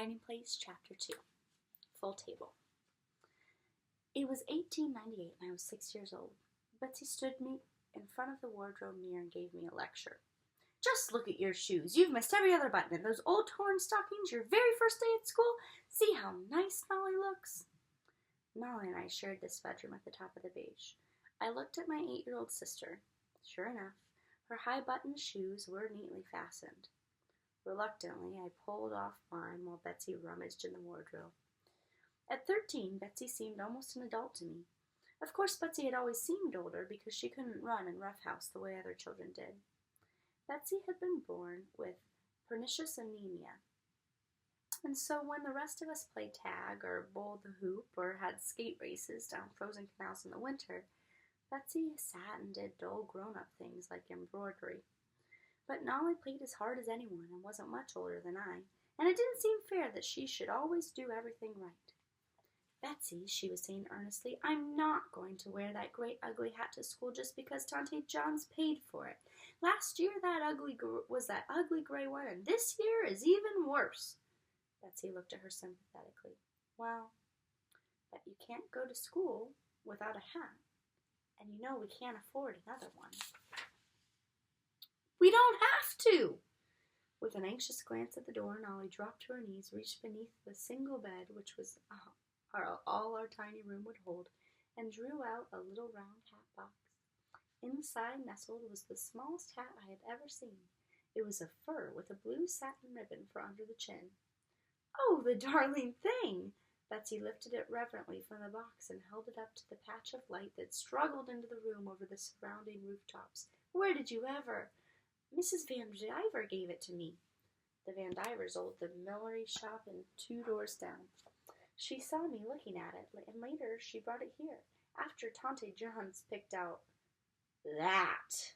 Hiding Place, Chapter 2. Full Table. It was 1898 and I was 6 years old. Betsy stood me in front of the wardrobe mirror and gave me a lecture. Just look at your shoes. You've missed every other button. And those old torn stockings, your very first day at school. See how nice Molly looks. Molly and I shared this bedroom at the top of the beige. I looked at my 8-year-old sister. Sure enough, her high-buttoned shoes were neatly fastened. Reluctantly, I pulled off mine while Betsy rummaged in the wardrobe. At 13, Betsy seemed almost an adult to me. Of course, Betsy had always seemed older because she couldn't run and roughhouse the way other children did. Betsy had been born with pernicious anemia, and so when the rest of us played tag or bowled the hoop or had skate races down frozen canals in the winter, Betsy sat and did dull grown-up things like embroidery. But Nolly played as hard as anyone and wasn't much older than I, and it didn't seem fair that she should always do everything right. Betsy, she was saying earnestly, I'm not going to wear that great ugly hat to school just because Tante John's paid for it. Last year was that ugly gray one, and this year is even worse. Betsy looked at her sympathetically. Well, but you can't go to school without a hat, and you know we can't afford another one. We don't have to! With an anxious glance at the door, Nolly dropped to her knees, reached beneath the single bed, which was all our tiny room would hold, and drew out a little round hat box. Inside nestled was the smallest hat I had ever seen. It was of fur with a blue satin ribbon for under the chin. Oh, the darling thing! Betsy lifted it reverently from the box and held it up to the patch of light that struggled into the room over the surrounding rooftops. Where did you ever? Mrs. Van Diver gave it to me. The Van Divers owned the millinery shop and 2 doors down. She saw me looking at it, and later she brought it here, after Tante John's picked out that.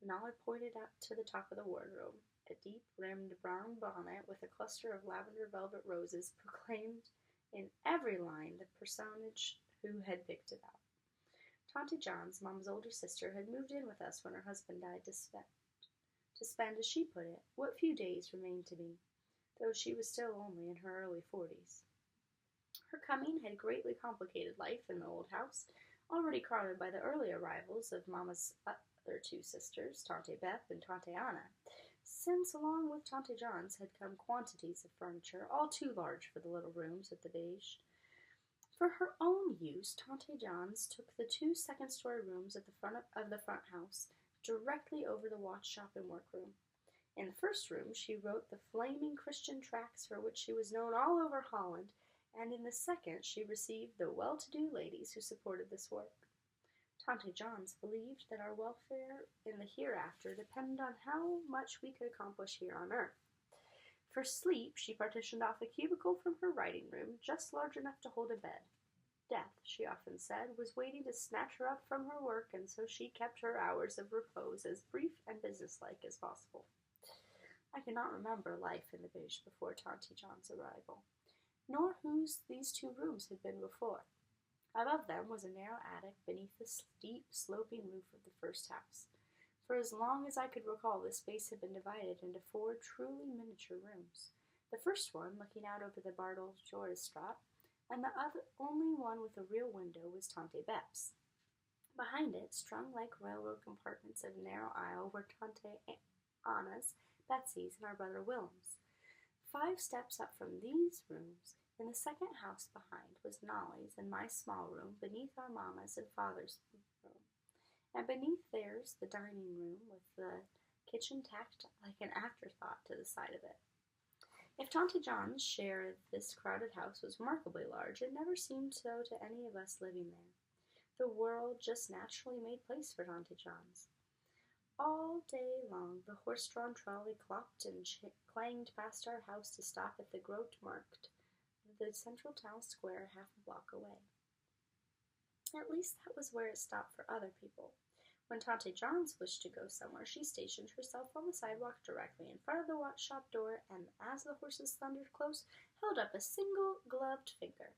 Nolly pointed up to the top of the wardrobe. A deep-rimmed brown bonnet with a cluster of lavender velvet roses proclaimed in every line the personage who had picked it out. Tante John's, Mom's older sister, had moved in with us when her husband died to spend, as she put it, what few days remained to me, though she was still only in her early 40s. Her coming had greatly complicated life in the old house, already crowded by the early arrivals of Mama's other 2 sisters, Tante Beth and Tante Anna, since along with Tante John's had come quantities of furniture, all too large for the little rooms at the beige. For her own use, Tante John's took the 2 second-story rooms at the front of the front house, directly over the watch shop and workroom. In the first room, she wrote the flaming Christian tracts for which she was known all over Holland, and in the second she received the well-to-do ladies who supported this work. Tante John's believed that our welfare in the hereafter depended on how much we could accomplish here on earth. For sleep, she partitioned off a cubicle from her writing room, just large enough to hold a bed. Death, she often said, was waiting to snatch her up from her work, and so she kept her hours of repose as brief and businesslike as possible. I cannot remember life in the beige before Tante John's arrival, nor whose these 2 rooms had been before. Above them was a narrow attic beneath the steep, sloping roof of the first house. For as long as I could recall, the space had been divided into 4 truly miniature rooms. The first one, looking out over the Bartelsjorisstraat, and the only one with a real window, was Tante Beth's. Behind it, strung like railroad compartments of narrow aisle, were Tante Anna's, Betsy's, and our brother Willem's. 5 steps up from these rooms, in the second house behind, was Nolly's and my small room, beneath our mamma's and father's room, and beneath theirs the dining room, with the kitchen tacked like an afterthought to the side of it. If Tante John's share of this crowded house was remarkably large, it never seemed so to any of us living there. The world just naturally made place for Tante John's. All day long the horse-drawn trolley clopped and clanged past our house to stop at the Grote Markt, the central town square half a block away. At least that was where it stopped for other people. When Tante John's wished to go somewhere, she stationed herself on the sidewalk directly in front of the watch shop door, and as the horses thundered close, held up a single gloved finger.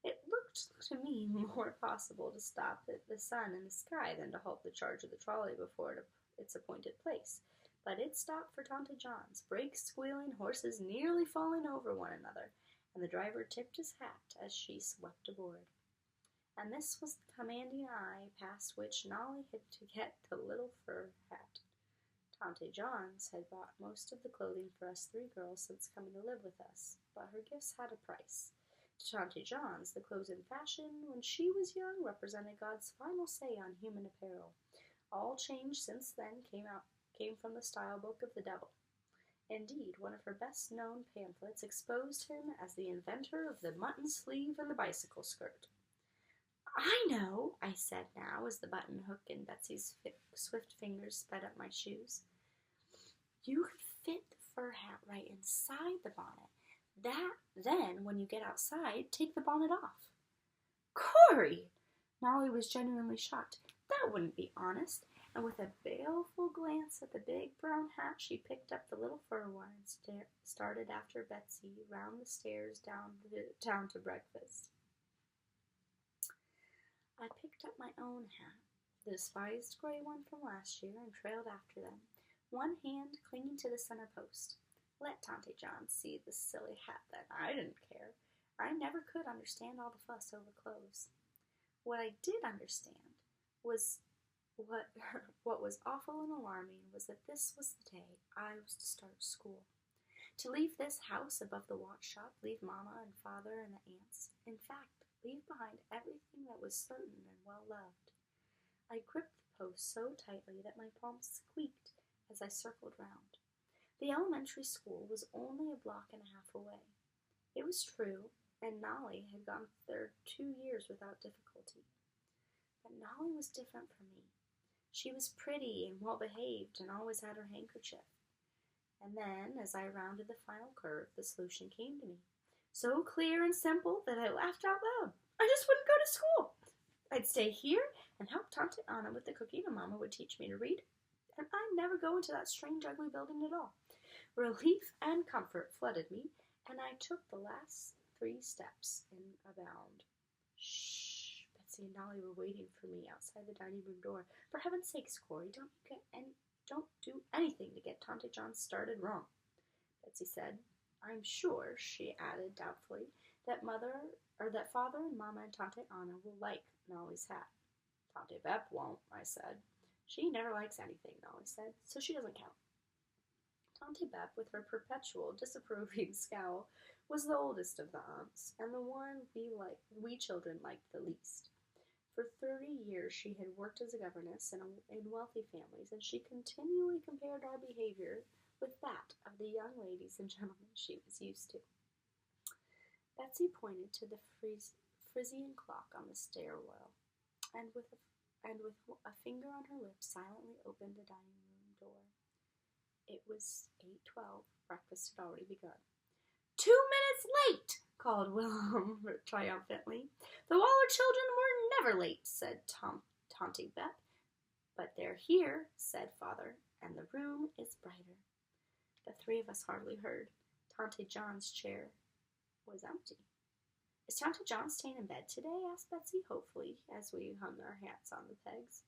It looked to me more possible to stop at the sun in the sky than to halt the charge of the trolley before its appointed place. But it stopped for Tante John's, brakes squealing, horses nearly falling over one another, and the driver tipped his hat as she swept aboard. And this was the commanding eye past which Nolly had to get the little fur hat. Tante John's had bought most of the clothing for us three girls since coming to live with us, but her gifts had a price. To Tante John's, the clothes in fashion when she was young represented God's final say on human apparel. All change since then came from the style book of the devil. Indeed, one of her best-known pamphlets exposed him as the inventor of the mutton sleeve and the bicycle skirt. "I know," I said now, as the button hook in Betsy's swift fingers sped up my shoes. "You could fit the fur hat right inside the bonnet. Then, when you get outside, take the bonnet off." "Corrie!" Nolly was genuinely shocked. "That wouldn't be honest." And with a baleful glance at the big brown hat, she picked up the little fur one and started after Betsy round the stairs down to breakfast. I picked up my own hat, the despised gray one from last year, and trailed after them, one hand clinging to the center post. Let Tante John see the silly hat then. I didn't care. I never could understand all the fuss over clothes. What I did understand was what was awful and alarming was that this was the day I was to start school. To leave this house above the watch shop, leave Mama and Father and the aunts. In fact, leave behind everything that was certain and well-loved. I gripped the post so tightly that my palms squeaked as I circled round. The elementary school was only a block and a half away. It was true, and Nolly had gone there 2 years without difficulty. But Nolly was different from me. She was pretty and well-behaved and always had her handkerchief. And then, as I rounded the final curve, the solution came to me. So clear and simple that I laughed out loud. I just wouldn't go to school. I'd stay here and help Tante Anna with the cooking, and Mama would teach me to read, and I'd never go into that strange, ugly building at all. Relief and comfort flooded me, and I took the last 3 steps in a bound. Shh! Betsy and Nolly were waiting for me outside the dining room door. "For heaven's sakes, Corrie, don't do anything to get Tante John started wrong," Betsy said. "I'm sure," she added doubtfully, that Father and Mama and Tante Anna will like Nolly's hat." "Tante Bep won't," I said. "She never likes anything," Nolly said, "so she doesn't count." Tante Bep, with her perpetual disapproving scowl, was the oldest of the aunts, and the one we children liked the least. For 30 years she had worked as a governess in wealthy families, and she continually compared our behavior with that of the young ladies and gentlemen she was used to. Betsy pointed to the Frisian clock on the stairwell, and with a finger on her lips silently opened the dining room door. It was 8:12. Breakfast had already begun. 2 minutes late!" called Willem triumphantly. "The Waller children were never late," said Tante Bep. "But they're here," said Father, "and the room is brighter." The 3 of us hardly heard. Tante John's chair was empty. "Is Tante John staying in bed today?" asked Betsy, hopefully, as we hung our hats on the pegs.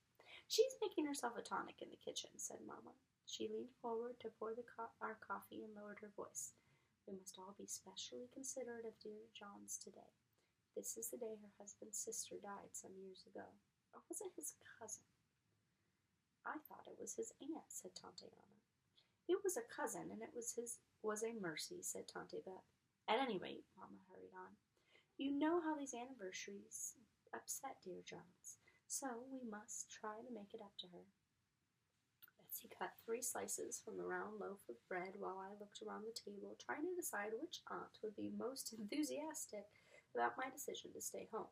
"She's making herself a tonic in the kitchen," said Mama. She leaned forward to pour our coffee and lowered her voice. "We must all be specially considerate of dear John's today. This is the day her husband's sister died some years ago. Or was it his cousin?" "I thought it was his aunt," said Tante Anna. "It was a cousin, and it was a mercy," said Tante Bep. "At any rate," Mama hurried on, "you know how these anniversaries upset dear John's, so we must try to make it up to her." Betsy cut 3 slices from the round loaf of bread while I looked around the table, trying to decide which aunt would be most enthusiastic about my decision to stay home.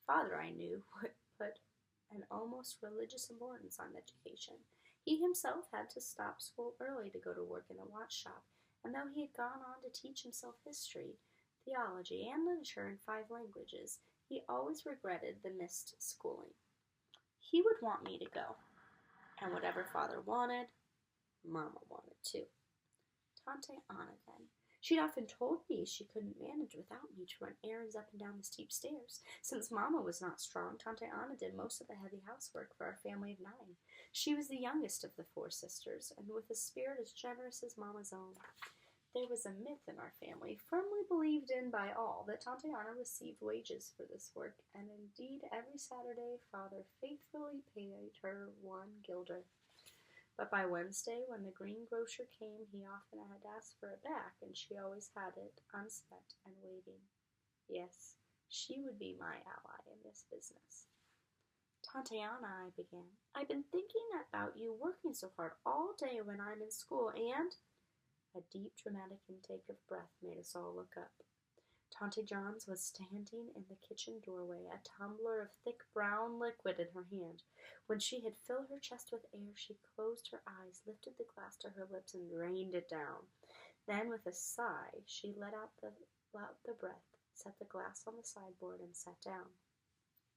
Father, I knew, would put an almost religious importance on education. He himself had to stop school early to go to work in a watch shop, and though he had gone on to teach himself history, theology, and literature in 5 languages, he always regretted the missed schooling. He would want me to go. And whatever Father wanted, Mama wanted too. Tante Anna then. She'd often told me she couldn't manage without me to run errands up and down the steep stairs. Since Mama was not strong, Tante Anna did most of the heavy housework for our family of 9. She was the youngest of the 4 sisters, and with a spirit as generous as Mama's own. There was a myth in our family, firmly believed in by all, that Tante Anna received wages for this work, and indeed every Saturday Father faithfully paid her 1 guilder. But by Wednesday, when the greengrocer came, he often had asked for it back, and she always had it, unspent and waiting. Yes, she would be my ally in this business. Tante Anna, I began, I've been thinking about you working so hard all day when I'm in school, and... A deep, dramatic intake of breath made us all look up. Tante Johns was standing in the kitchen doorway, a tumbler of thick brown liquid in her hand. When she had filled her chest with air, she closed her eyes, lifted the glass to her lips, and drained it down. Then, with a sigh, she let out the breath, set the glass on the sideboard, and sat down.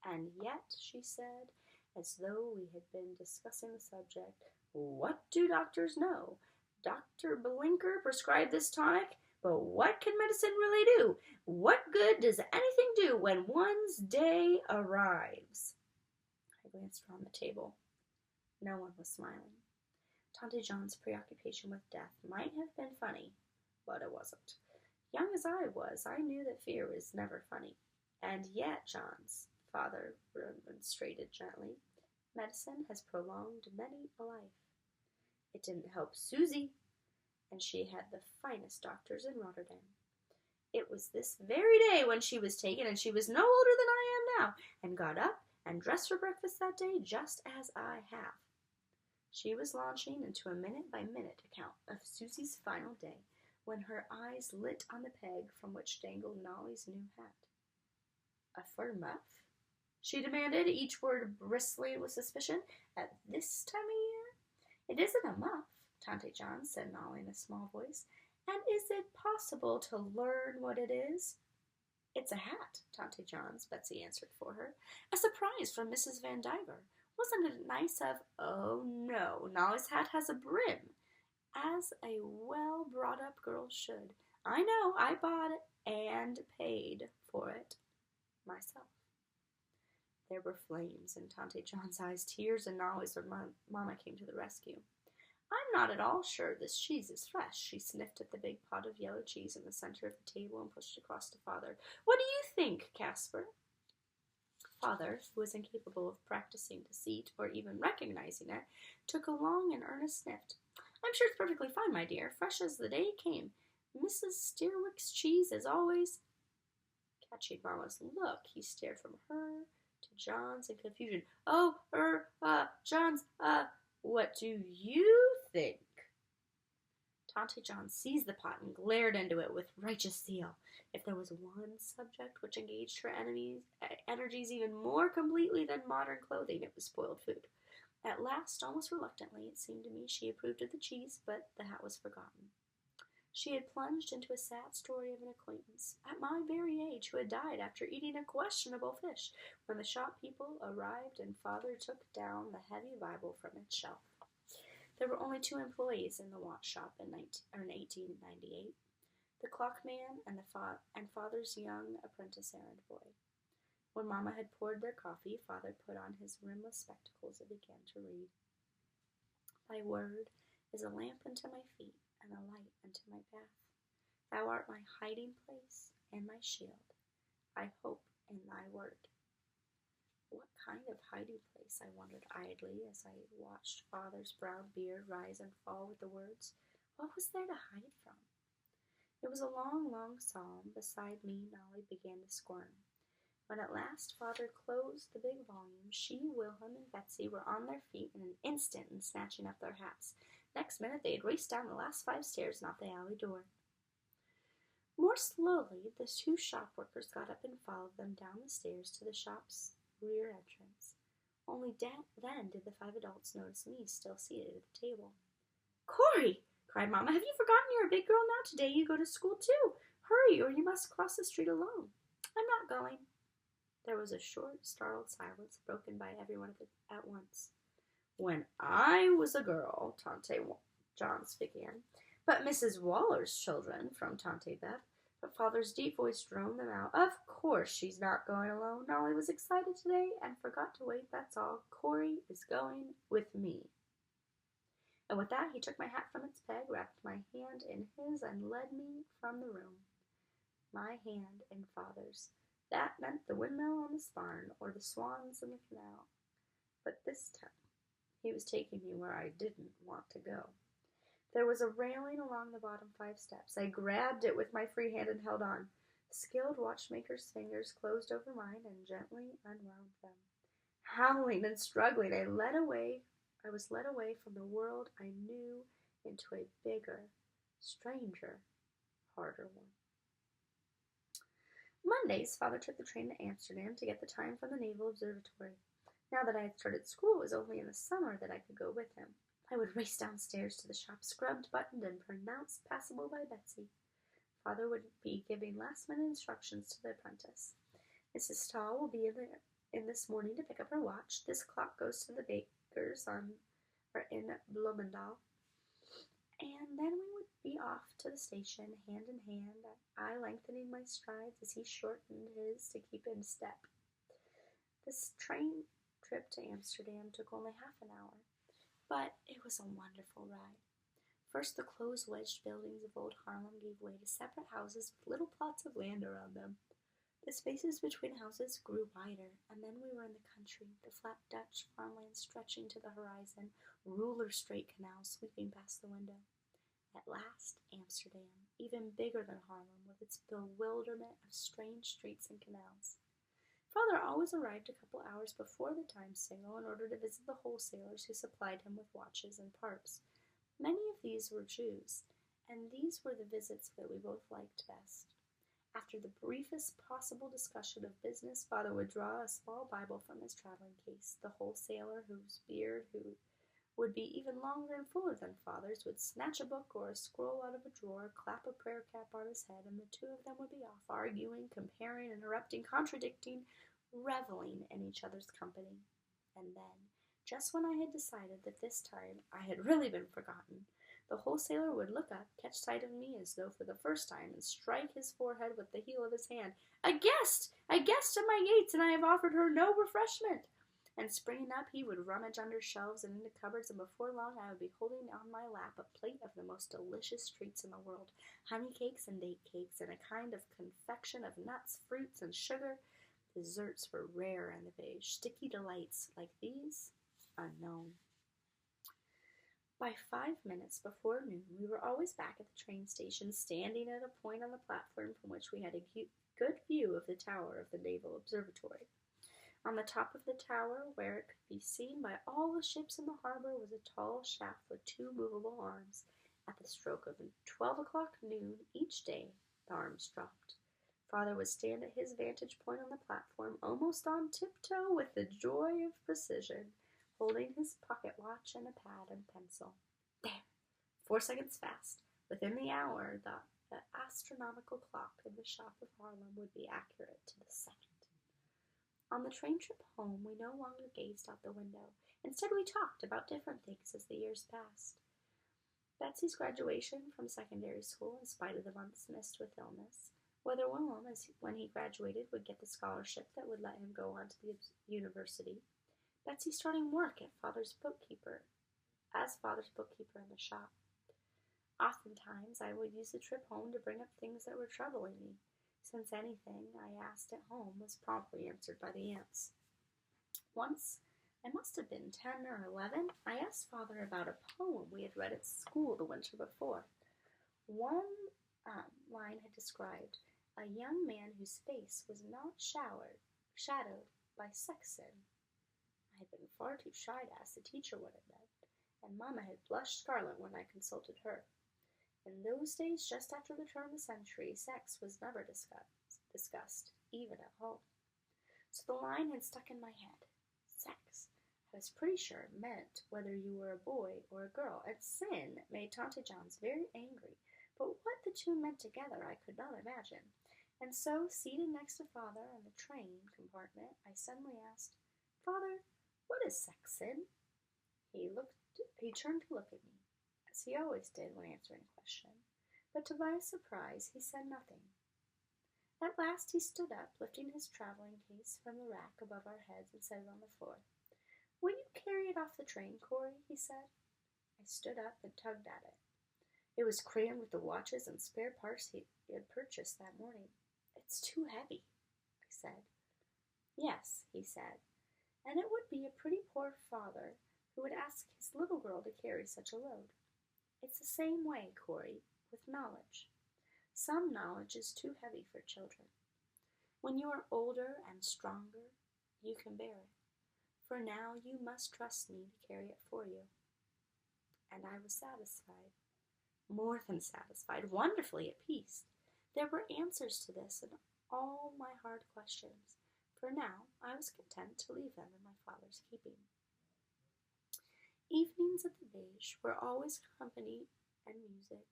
And yet, she said, as though we had been discussing the subject, what do doctors know? Dr. Blinker prescribed this tonic, but what can medicine really do? What good does anything do when one's day arrives? I glanced around the table. No one was smiling. Tante John's preoccupation with death might have been funny, but it wasn't. Young as I was, I knew that fear was never funny. And yet, Johns, Father remonstrated gently, medicine has prolonged many a life. It didn't help Susie, and she had the finest doctors in Rotterdam. It was this very day when she was taken, and she was no older than I am now, and got up and dressed for breakfast that day just as I have. She was launching into a minute-by-minute account of Susie's final day when her eyes lit on the peg from which dangled Nolly's new hat. A fur muff? She demanded, each word bristling with suspicion. At this time of year? It isn't a muff, Tante John, said Nolly in a small voice. And is it possible to learn what it is? It's a hat, Tante John's, Betsy answered for her. A surprise from Mrs. Van Diver. Wasn't it nice of... Oh, no, Nolly's hat has a brim, as a well-brought-up girl should. I know, I bought it and paid for it myself. There were flames in Tante John's eyes, tears in Nolly's, when Mama came to the rescue. I'm not at all sure this cheese is fresh. She sniffed at the big pot of yellow cheese in the center of the table and pushed it across to Father. What do you think, Casper? Father, who was incapable of practicing deceit or even recognizing it, took a long and earnest sniff. I'm sure it's perfectly fine, my dear, fresh as the day came. Mrs. Steerwick's cheese is always... Catching Mama's look, he stared from her to John's in confusion. Oh, John's, what do you think? Tante John seized the pot and glared into it with righteous zeal. If there was one subject which engaged her energies even more completely than modern clothing, it was spoiled food. At last, almost reluctantly, it seemed to me, she approved of the cheese, but the hat was forgotten. She had plunged into a sad story of an acquaintance, at my very age, who had died after eating a questionable fish, when the shop people arrived and Father took down the heavy Bible from its shelf. There were only 2 employees in the watch shop in 1898, the clockman and Father's young apprentice errand boy. When Mama had poured their coffee, Father put on his rimless spectacles and began to read. Thy word is a lamp unto my feet, and a light unto my path. Thou art my hiding place and my shield. I hope in thy word. What kind of hiding place, I wondered idly as I watched Father's brown beard rise and fall with the words. What was there to hide from? It was a long, long psalm. Beside me, Nolly began to squirm. When at last Father closed the big volume, she, Wilhelm, and Betsy were on their feet in an instant and snatching up their hats. Next minute they had raced down the last 5 stairs and out the alley door. More slowly, the 2 shop workers got up and followed them down the stairs to the shop's rear entrance. Only then did the 5 adults notice me still seated at the table. Corrie! Cried Mama. Have you forgotten you're a big girl now? Today you go to school too. Hurry, or you must cross the street alone. I'm not going. There was a short, startled silence, broken by everyone at once. When I was a girl, Tante Johns began. "But Mrs. Waller's children," from Tante Beth. But Father's deep voice droned them out. "Of course she's not going alone. Nolly was excited today and forgot to wait, that's all. Corrie is going with me." And with that, he took my hat from its peg, wrapped my hand in his, and led me from the room. My hand in Father's. That meant the windmill on the Sparn, or the swans in the canal. But this time, he was taking me where I didn't want to go. There was a railing along the bottom 5 steps. I grabbed it with my free hand and held on. The skilled watchmaker's fingers closed over mine and gently unwound them. Howling and struggling, I was led away from the world I knew into a bigger, stranger, harder one. Mondays, Father took the train to Amsterdam to get the time from the Naval Observatory. Now that I had started school, it was only in the summer that I could go with him. I would race downstairs to the shop, scrubbed, buttoned, and pronounced passable by Betsy. Father would be giving last-minute instructions to the apprentice. "Mrs. Stahl will be in this morning to pick up her watch. This clock goes to the baker's in Bloemendaal." And then we would be off to the station, hand in hand, I lengthening my strides as he shortened his to keep in step. This train trip to Amsterdam took only half an hour, but it was a wonderful ride. First, the close-wedged buildings of old Haarlem gave way to separate houses with little plots of land around them. The spaces between houses grew wider, and then we were in the country, the flat Dutch farmland stretching to the horizon, ruler-straight canals sweeping past the window. At last, Amsterdam, even bigger than Haarlem, with its bewilderment of strange streets and canals. Father always arrived a couple hours before the time signal in order to visit the wholesalers who supplied him with watches and parts. Many of these were Jews, and these were the visits that we both liked best. After the briefest possible discussion of business, Father would draw a small Bible from his traveling case. The wholesaler, whose beard would be even longer and fuller than Father's, would snatch a book or a scroll out of a drawer, clap a prayer cap on his head, and the two of them would be off, arguing, comparing, interrupting, contradicting, reveling in each other's company. And then, just when I had decided that this time I had really been forgotten, the wholesaler would look up, catch sight of me as though for the first time, and strike his forehead with the heel of his hand. A guest at my gates, and I have offered her no refreshment!" And springing up, he would rummage under shelves and into cupboards, and before long I would be holding on my lap a plate of the most delicious treats in the world, honey cakes and date cakes, and a kind of confection of nuts, fruits, and sugar. Desserts were rare in the beige, sticky delights like these, unknown. By 5 minutes before noon, we were always back at the train station, standing at a point on the platform from which we had a good view of the tower of the Naval Observatory. On the top of the tower, where it could be seen by all the ships in the harbor, was a tall shaft with 2 movable arms. At the stroke of 12 o'clock noon each day, the arms dropped. Father would stand at his vantage point on the platform, almost on tiptoe with the joy of precision, holding his pocket watch and a pad and pencil. There! 4 seconds fast. Within the hour, the astronomical clock in the shop of Haarlem would be accurate to the second. On the train trip home, we no longer gazed out the window. Instead, we talked about different things as the years passed. Betsy's graduation from secondary school, in spite of the months missed with illness. Whether Willem, when he graduated, would get the scholarship that would let him go on to the university. Betsy starting work as Father's bookkeeper in the shop. Oftentimes, I would use the trip home to bring up things that were troubling me, since anything I asked at home was promptly answered by the aunts. Once, I must have been 10 or 11, I asked Father about a poem we had read at school the winter before. One line had described a young man whose face was not shadowed by sex sin. I had been far too shy to ask the teacher what it meant, and Mamma had blushed scarlet when I consulted her. In those days, just after the turn of the century, sex was never discussed, even at home. So the line had stuck in my head. Sex. I was pretty sure it meant whether you were a boy or a girl, and sin made Tante Johns very angry, but what the two meant together I could not imagine. And so, seated next to Father in the train compartment, I suddenly asked, "Father, what is sex, sin?" He turned to look at me. as he always did when answering a question, but to Vi's surprise, he said nothing. At last he stood up, lifting his traveling case from the rack above our heads and set it on the floor. "Will you carry it off the train, Corrie?" he said. I stood up and tugged at it. It was crammed with the watches and spare parts he had purchased that morning. "It's too heavy," I said. "Yes," he said, "and it would be a pretty poor father who would ask his little girl to carry such a load. It's the same way, Corrie, with knowledge. Some knowledge is too heavy for children. When you are older and stronger, you can bear it. For now you must trust me to carry it for you." And I was satisfied. More than satisfied, wonderfully at peace. There were answers to this and all my hard questions. For now, I was content to leave them in my father's keeping. Evenings at the beige were always company and music.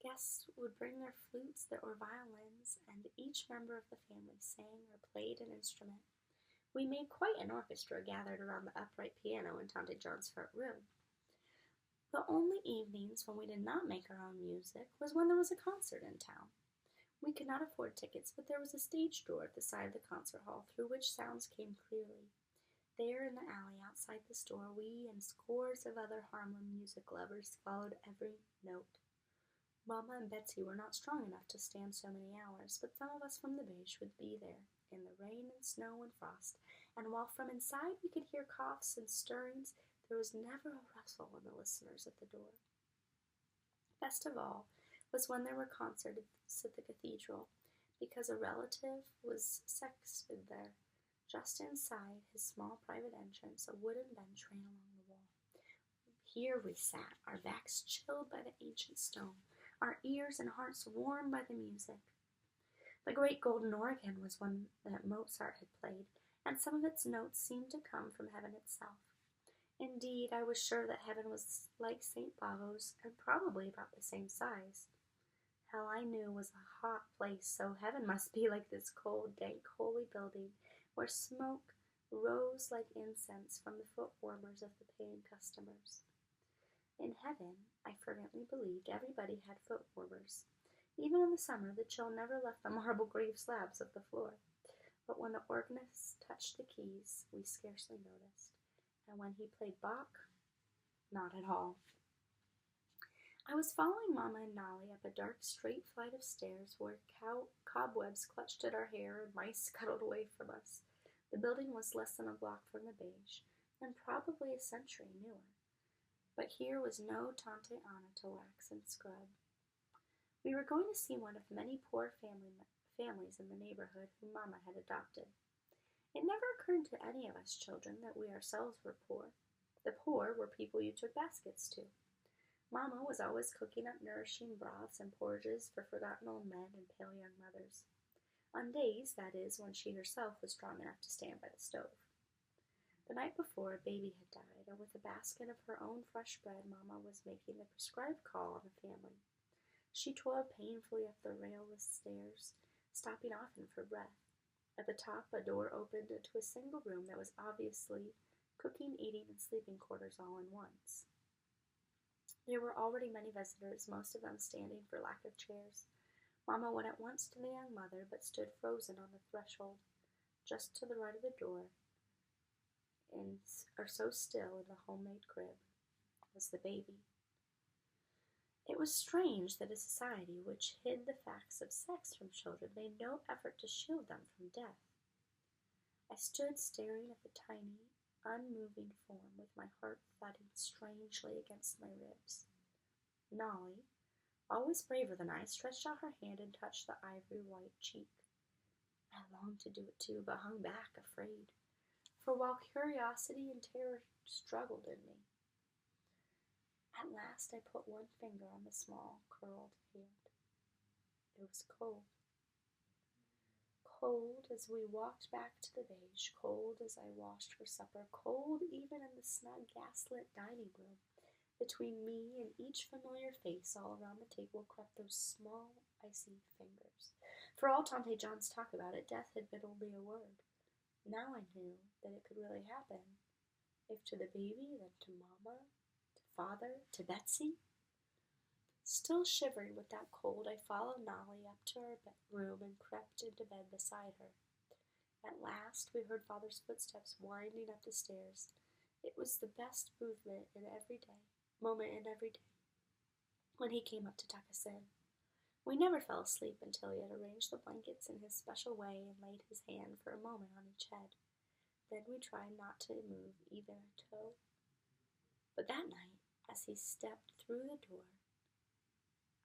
Guests would bring their flutes or violins, and each member of the family sang or played an instrument. We made quite an orchestra gathered around the upright piano in Tante John's front room. The only evenings when we did not make our own music was when there was a concert in town. We could not afford tickets, but there was a stage door at the side of the concert hall through which sounds came clearly. There in the alley outside the store, we and scores of other Harlem music lovers followed every note. Mama and Betsy were not strong enough to stand so many hours, but some of us from the beige would be there, in the rain and snow and frost, and while from inside we could hear coughs and stirrings, there was never a rustle in the listeners at the door. Best of all was when there were concerts at the cathedral, because a relative was sexted there. Just inside his small private entrance, a wooden bench ran along the wall. Here we sat, our backs chilled by the ancient stone, our ears and hearts warmed by the music. The great golden organ was one that Mozart had played, and some of its notes seemed to come from heaven itself. Indeed, I was sure that heaven was like St. Bavo's, and probably about the same size. Hell, I knew, was a hot place, so heaven must be like this cold, dank, holy building, where smoke rose like incense from the foot warmers of the paying customers. In heaven, I fervently believed, everybody had foot warmers. Even in the summer, the chill never left the marble grave slabs of the floor. But when the organist touched the keys, we scarcely noticed. And when he played Bach, not at all. I was following Mama and Nolly up a dark, straight flight of stairs where cobwebs clutched at our hair and mice scuttled away from us. The building was less than a block from the beige, and probably a century newer. But here was no Tante Anna to wax and scrub. We were going to see one of many poor families in the neighborhood whom Mama had adopted. It never occurred to any of us children that we ourselves were poor. The poor were people you took baskets to. Mama was always cooking up nourishing broths and porridges for forgotten old men and pale young mothers. On days, that is, when she herself was strong enough to stand by the stove. The night before, a baby had died, and with a basket of her own fresh bread, Mama was making the prescribed call on the family. She toiled painfully up the railless stairs, stopping often for breath. At the top, a door opened into a single room that was obviously cooking, eating, and sleeping quarters all in once. There were already many visitors, most of them standing for lack of chairs. Mama went at once to the young mother, but stood frozen on the threshold, just to the right of the door, or so still in the homemade crib was the baby. It was strange that a society which hid the facts of sex from children made no effort to shield them from death. I stood staring at the tiny, unmoving form with my heart thudding strangely against my ribs. Nolly, always braver than I, stretched out her hand and touched the ivory white cheek. I longed to do it too, but hung back, afraid, for while curiosity and terror struggled in me, at last I put one finger on the small, curled hand. It was cold. Cold as we walked back to the beige, cold as I washed for supper, cold even in the snug gas-lit dining room. Between me and each familiar face all around the table crept those small, icy fingers. For all Tante John's talk about it, death had been only a word. Now I knew that it could really happen. If to the baby, then to Mama, to father? To Betsy? Still shivering with that cold, I followed Nolly up to her room and crept into bed beside her. At last we heard Father's footsteps winding up the stairs. It was the best moment in every day, when he came up to tuck us in. We never fell asleep until he had arranged the blankets in his special way and laid his hand for a moment on each head. Then we tried not to move even a toe. But that night, as he stepped through the door,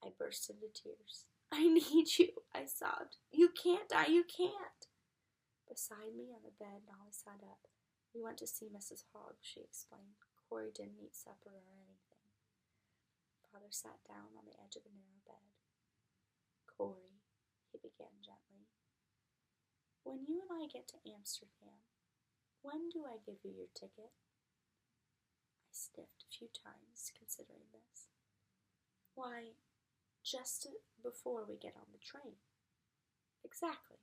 I burst into tears. "I need you," I sobbed. "You can't die, you can't." Beside me on the bed, Nolly sat up. "We went to see Mrs. Hogg," she explained. "Corrie didn't eat supper or anything." Father sat down on the edge of the narrow bed. "Corrie," he began gently, "when you and I get to Amsterdam, when do I give you your ticket?" I sniffed a few times, considering this. "Why, just before we get on the train." "Exactly.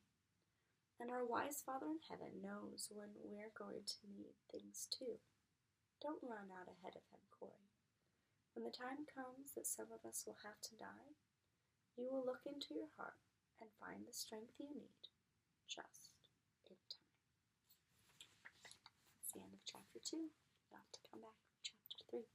And our wise Father in heaven knows when we're going to need things too. Don't run out ahead of him, Corrie. When the time comes that some of us will have to die, you will look into your heart and find the strength you need, just in time." That's the end of chapter 2. You'll have to come back for chapter 3.